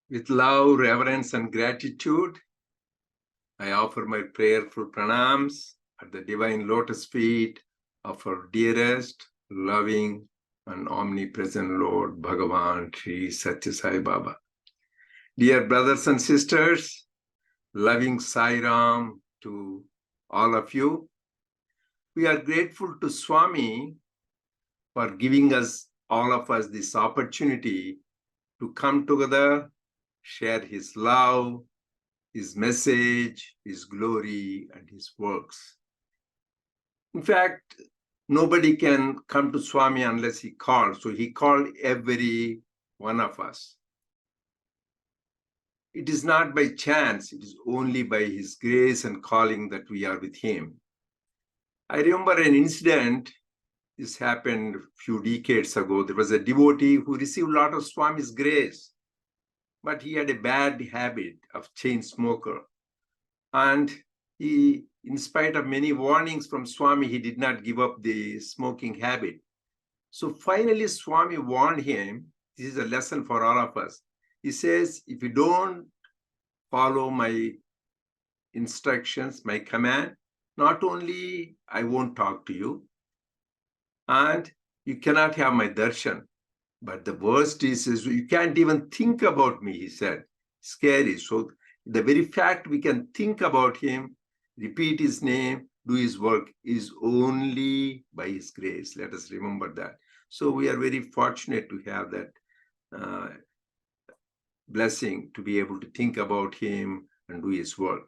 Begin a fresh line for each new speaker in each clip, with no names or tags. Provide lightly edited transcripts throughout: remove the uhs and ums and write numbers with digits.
With love, reverence, and gratitude, I offer my prayerful pranams at the divine lotus feet of our dearest, loving, and omnipresent Lord Bhagavan Sri Sathya Sai Baba. Dear brothers and sisters, loving Sai Ram to all of you, we are grateful to Swami for giving us, all of us, this opportunity to come together, share his love, his message, his glory, and his works. In fact, nobody can come to Swami unless he calls. So he called every one of us. It is not by chance, it is only by his grace and calling that we are with him. I remember an incident. This happened a few decades ago. There was a devotee who received a lot of Swami's grace, but he had a bad habit of chain smoker. And he, in spite of many warnings from Swami, he did not give up the smoking habit. So finally, Swami warned him. This is a lesson for all of us. He says, if you don't follow my instructions, my command, not only I won't talk to you, and you cannot have my darshan, but the worst is you can't even think about me, he said. Scary. So the very fact we can think about him, repeat his name, do his work is only by his grace. Let us remember that. So we are very fortunate to have that blessing to be able to think about him and do his work.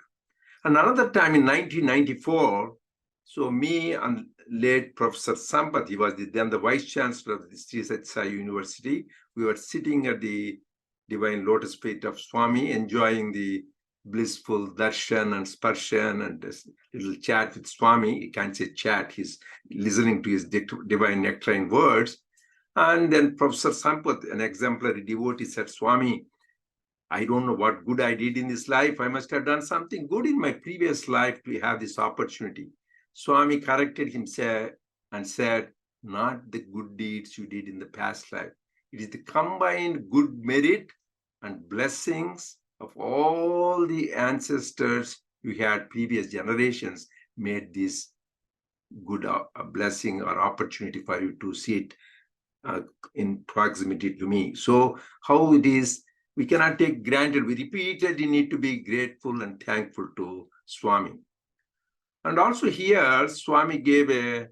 And another time in 1994, so me and late Professor Sampath, he was then the Vice Chancellor of the SSSIO University, we were sitting at the Divine Lotus feet of Swami, enjoying the blissful darshan and sparshan and this little chat with Swami. He can't say chat, he's listening to his divine nectarine words. And then Professor Sampath, an exemplary devotee, said, Swami, I don't know what good I did in this life. I must have done something good in my previous life to have this opportunity. Swami corrected himself and said, not the good deeds you did in the past life. It is the combined good merit and blessings of all the ancestors you had previous generations made this good blessing or opportunity for you to sit in proximity to me. So how it is, we cannot take granted. We repeatedly need to be grateful and thankful to Swami. And also here, Swami gave a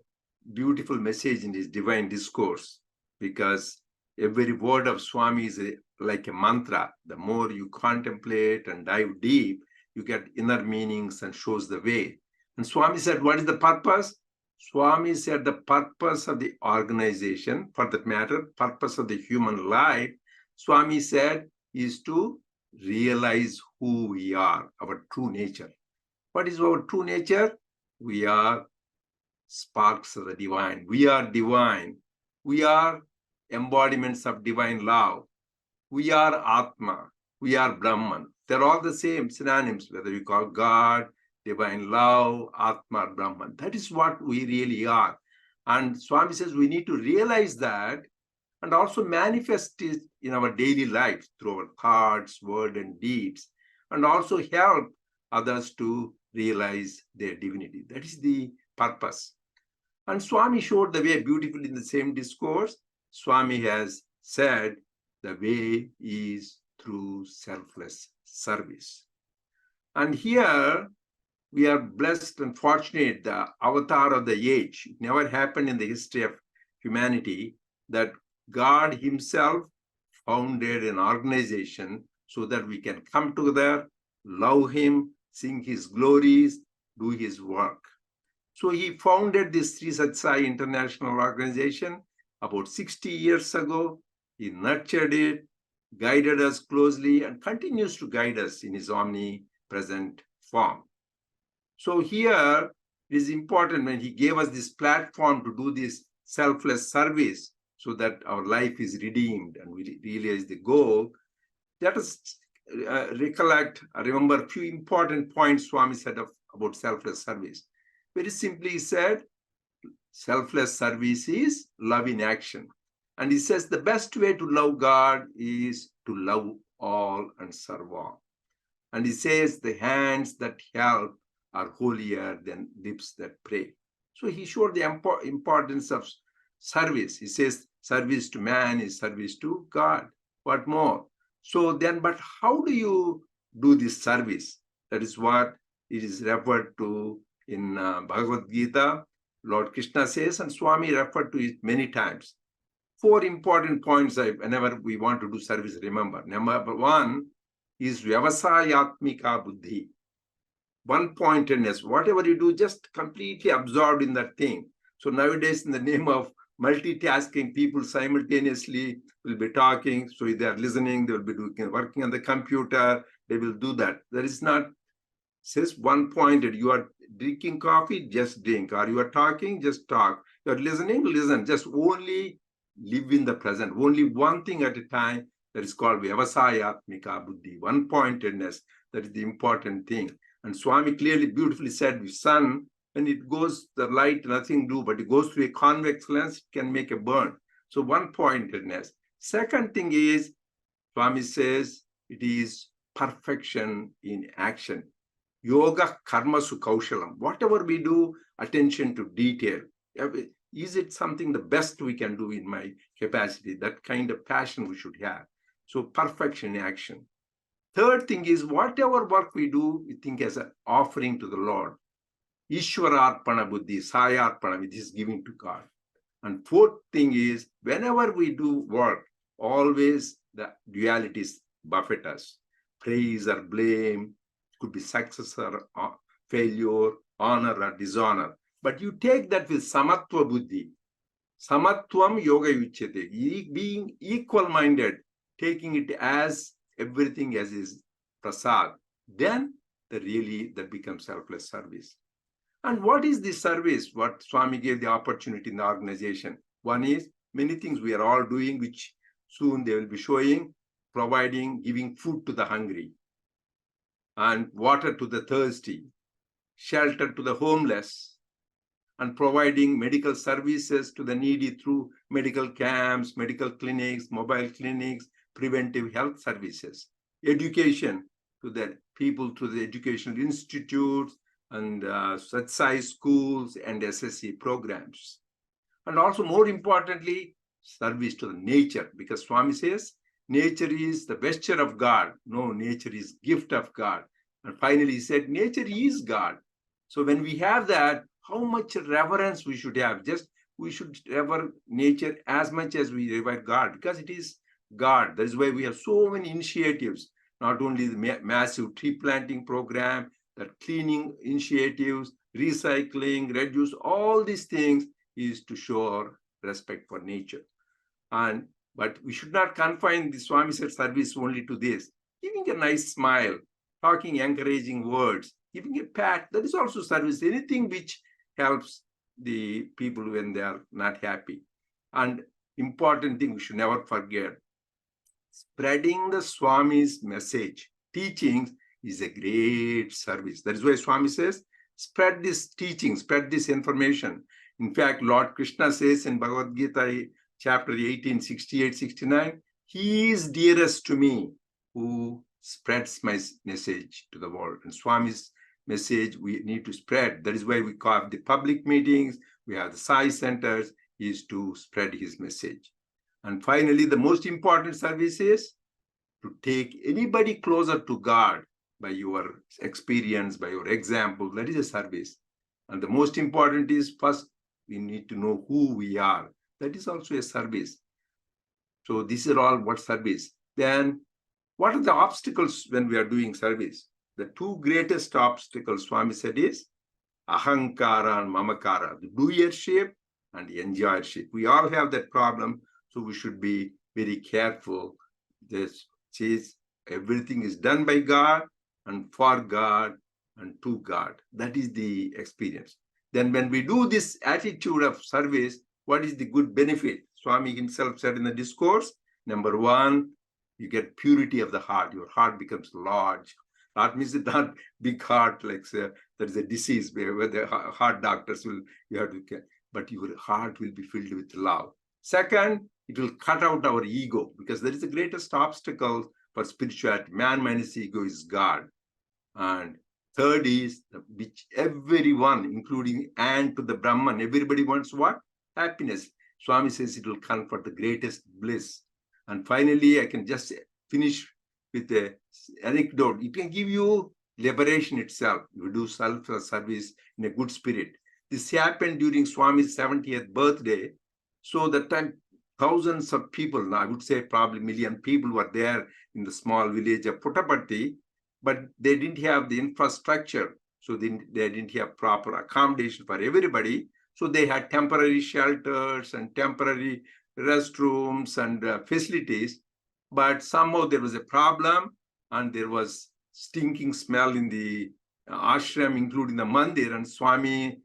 beautiful message in his divine discourse, because every word of Swami is like a mantra. The more you contemplate and dive deep, you get inner meanings and shows the way. And Swami said, what is the purpose? Swami said the purpose of the organization, for that matter, purpose of the human life, Swami said, is to realize who we are, our true nature. What is our true nature? We are sparks of the divine. We are divine. We are embodiments of divine love. We are Atma. We are Brahman. They're all the same synonyms, whether you call God, divine love, Atma, or Brahman. That is what we really are. And Swami says we need to realize that and also manifest it in our daily life through our thoughts, word, and deeds, and also help others to realize their divinity. That is the purpose. And Swami showed the way beautifully in the same discourse. Swami has said, the way is through selfless service. And here we are blessed and fortunate, the avatar of the age. It never happened in the history of humanity that God himself founded an organization so that we can come together, love him, sing his glories, do his work. So he founded this Sri Sathya Sai International Organization about 60 years ago. He nurtured it, guided us closely, and continues to guide us in his omnipresent form. So here it is important when he gave us this platform to do this selfless service so that our life is redeemed and we realize the goal. Let us remember a few important points Swami said about selfless service. Very simply he said, selfless service is love in action. And he says the best way to love God is to love all and serve all. And he says the hands that help are holier than lips that pray. So he showed the importance of service. He says service to man is service to God. What more? So then, but how do you do this service? That is what it is referred to in Bhagavad Gita. Lord Krishna says, and Swami referred to it many times. 4 important points whenever we want to do service, remember. Number 1 is Vyavasayatmika Buddhi. One-pointedness. Whatever you do, just completely absorbed in that thing. So nowadays, in the name of multitasking, people simultaneously will be talking. So if they are listening, they will be working on the computer. They will do that. That is not, says one-pointed. You are drinking coffee, just drink. Or you are talking, just talk. You are listening, listen. Just only live in the present. Only one thing at a time. That is called Vyavasayatmika Buddhi. One-pointedness. That is the important thing. And Swami clearly, beautifully said, the sun, when it goes, the light, nothing do, but it goes through a convex lens, it can make a burn. So one-pointedness. Second thing is, Swami says, it is perfection in action. Yoga, Karmasu, Koushalam. Whatever we do, attention to detail. Is it something the best we can do in my capacity? That kind of passion we should have. So perfection in action. Third thing is, whatever work we do, we think as an offering to the Lord. Ishwararpana Buddhi, Sai Organizations, which is giving to God. And fourth thing is, whenever we do work, always the dualities buffet us. Praise or blame, could be success or failure, honor or dishonor. But you take that with Samatwa Buddhi. Samatvam Yoga Uchyate, being equal-minded, taking it as everything as is prasad, then that becomes selfless service. And what is this service? What Swami gave the opportunity in the organization. One is many things we are all doing, which soon they will be showing, providing, giving food to the hungry, and water to the thirsty, shelter to the homeless, and providing medical services to the needy through medical camps, medical clinics, mobile clinics, preventive health services, education to the people through the educational institutes and Sathya Sai schools and SSC programs. And also, more importantly, service to the nature, because Swami says, nature is the vesture of God. No, nature is gift of God. And finally, he said, nature is God. So when we have that, how much reverence we should have. We should revere nature as much as we revere God, because it is God. That is why we have so many initiatives, not only the massive tree planting program, that cleaning initiatives, recycling, reduce, all these things is to show our respect for nature. But we should not confine the Swami said service only to this. Giving a nice smile, talking encouraging words, giving a pat, that is also service. Anything which helps the people when they are not happy. And important thing we should never forget, spreading the Swami's message, teachings is a great service. That is why Swami says, spread this teaching, spread this information. In fact, Lord Krishna says in Bhagavad Gita, chapter 18, 68, 69, he is dearest to me who spreads my message to the world. And Swami's message we need to spread. That is why we have the public meetings, we have the Sai centers, is to spread his message. And finally, the most important service is to take anybody closer to God by your experience, by your example. That is a service. And the most important is, first, we need to know who we are. That is also a service. So these are all what service. Then what are the obstacles when we are doing service? The two greatest obstacles, Swami said, is Ahamkara and Mamakara, the doership and the enjoyership. We all have that problem, so we should be very careful. This says everything is done by God and for God and to God. That is the experience. Then when we do this attitude of service, what is the good benefit? Swami himself said in the Discourse, number 1, you get purity of the heart. Your heart becomes large. Heart means it's not big heart, like there is a disease where the heart doctors will, you have to get, but your heart will be filled with love. Second, it will cut out our ego, because that is the greatest obstacle for spirituality. Man minus ego is God. And third is which everyone, including ant to the Brahman, everybody wants what? Happiness. Swami says it will come for the greatest bliss. And finally, I can just finish with an anecdote. It can give you liberation itself. You do self-service in a good spirit. This happened during Swami's 70th birthday. So that time, thousands of people, I would say probably 1 million people were there in the small village of Puttaparthi, but they didn't have the infrastructure. So they didn't have proper accommodation for everybody. So they had temporary shelters and temporary restrooms and facilities. But somehow there was a problem, and there was stinking smell in the ashram, including the mandir, and Swami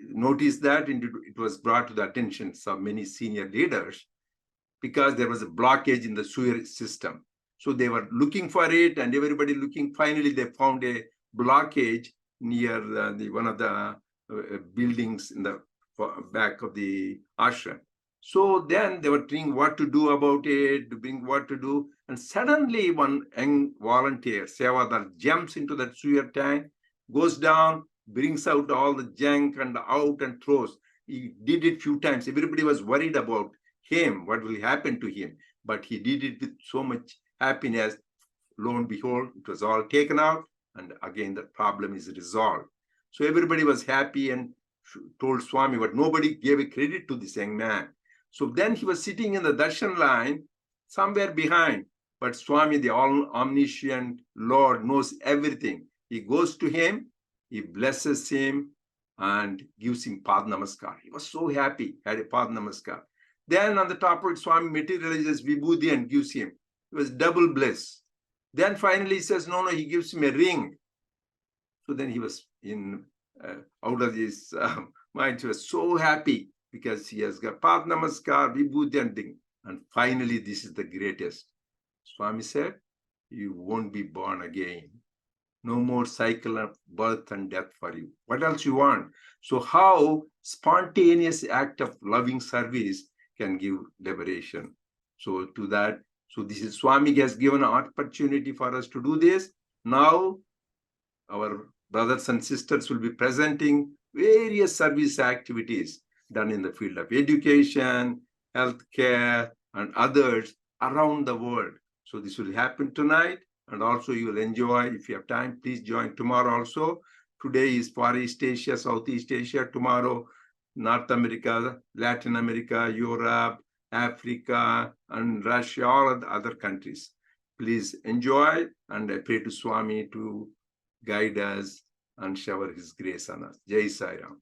noticed that, and it was brought to the attention of many senior leaders because there was a blockage in the sewer system. So they were looking for it, and everybody looking. Finally, they found a blockage near one of the buildings in the back of the ashram. So then they were thinking what to do about it, to bring what to do. And suddenly one young volunteer, Sevadar, jumps into that sewer tank, goes down, brings out all the junk and out and throws. He did it few times. Everybody was worried about him, what will happen to him. But he did it with so much happiness. Lo and behold, it was all taken out. And again, the problem is resolved. So everybody was happy and told Swami, but nobody gave a credit to this young man. So then he was sitting in the darshan line somewhere behind. But Swami, the all-omniscient Lord, knows everything. He goes to him, he blesses him, and gives him Pad Namaskar. He was so happy, had a Pad Namaskar. Then on the top of it, Swami materializes Vibhuti and gives him. It was double bliss. Then finally he says, no, he gives him a ring. So then he was out of his mind. He was so happy because he has got Pad Namaskar, Vibhuti and thing. And finally, this is the greatest. Swami said, you won't be born again. No more cycle of birth and death for you. What else you want? So how spontaneous act of loving service can give liberation. So to that, so this is Swami has given an opportunity for us to do this. Now, our brothers and sisters will be presenting various service activities done in the field of education, healthcare, and others around the world. So this will happen tonight, and also you will enjoy. If you have time, please join tomorrow also. Today is Far East Asia, Southeast Asia. Tomorrow, North America, Latin America, Europe, Africa, and Russia, all the other countries. Please enjoy, and I pray to Swami to guide us and shower his grace on us. Jai Sai Ram.